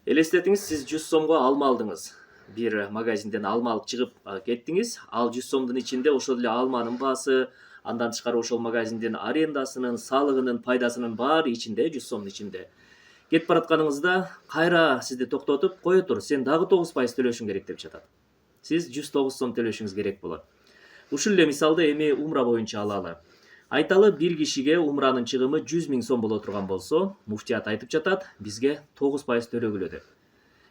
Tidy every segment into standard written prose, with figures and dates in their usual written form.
Элестетиңиз, сиз 100 сомго алма алдыңыз. Бир магазинден алма алып чыгып кеттиңиз. Ал 100 сомдун ичинде ошол эле алманын баасы, андан тышкары ошол магазиндин арендасынын, салыгынын, пайдасынын баары ичинде, 100 сомдун ичинде. Кетип баратканыңызда кайра сизди токтотуп, кое тур, сен дагы 9% төлөшүң керек деп жатат. Сиз 109 сом төлөшүңүз керек болот. Ушул эле мисалды эми умра боюнча алалы. Айталы бир кишиге умранын чыгымы 100 000 сом боло турган болсо, муфтият айтып жатат, бизге 9% төлөгүлө деп.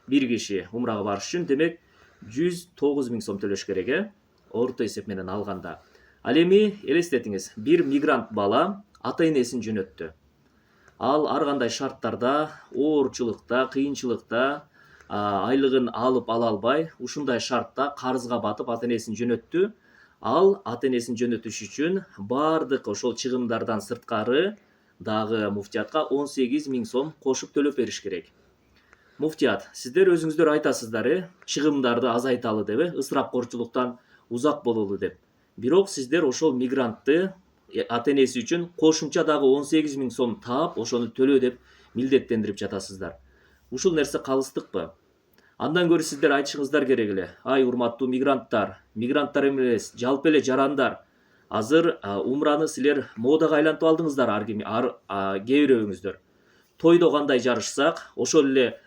Бир киши умрага барыш үчүн демек 109 000 сом төлөш керек, орто эсеп менен алганда. Ал эми элестетиңиз, бир мигрант бала ата энесин жөнөттү. Ал ар кандай шарттарда, оорчулукта, кыйынчылыкта айлыгын алып ала албай, ушундай шартта карызга батып ата энесин жөнөттү. Ал ата энесин жөнөтүш үчүн баардык ошол чыгымдардан сырткары дагы муфтиятка 18 000 сом кошуп төлөп бериш керек. Муфтият, сиздер өзүңүздөр айтасыздар, чыгымдарды азайталы деп, ысырапкорчулуктан узак бололу деп. Бирок сиздер ошол мигрантты ата энеси үчүн кошумча дагы 18 000 сом таап, ошону төлөө деп милдеттендирип жатасыздар. Ушул нерсе калыстыкпы? Андан көрө сиздер айтышыңыздар керек эле. Ай урматтуу мигранттар эмес, жалпы эле жарандар. Азыр умраны силер модага айлантып алдыңыздар, кээ бирөөңүздөр. Тойдо кандай жарышсак, ошол эле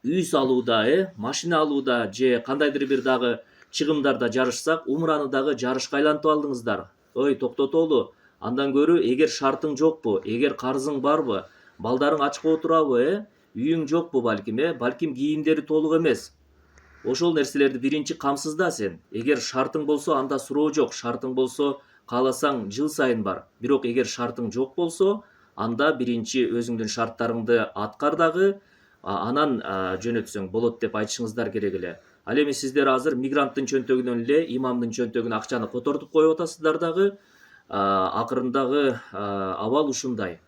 үй салууда, машина алууда же кандайдыр бир дагы чыгымдарда жарышсак, умраны дагы жарышка айлантып алдыңыздар. Ой, токтотолу. Андан көрө эгер шартың жокпу, эгер карызың барбы, балдарың ачка отурабы, үйүң жокпу балким кийимдери толук эмес. Ошол нерселерди биринчи камсызда сен. Эгер шартың болсо, анда суроо жок. Шартың болсо, кааласаң жыл сайын бар. Бирок эгер шартың жок болсо, анда биринчи өзүңдүн шарттарыңды аткар дагы, анан жөнөтсөң болот деп айтышыңыздар керек эле. Ал эми сиздер азыр мигранттын чөнтөгүнөн эле имамдын чөнтөгүнө акчаны котортуп коюп атасыздар дагы, акырындагы абал ушундай.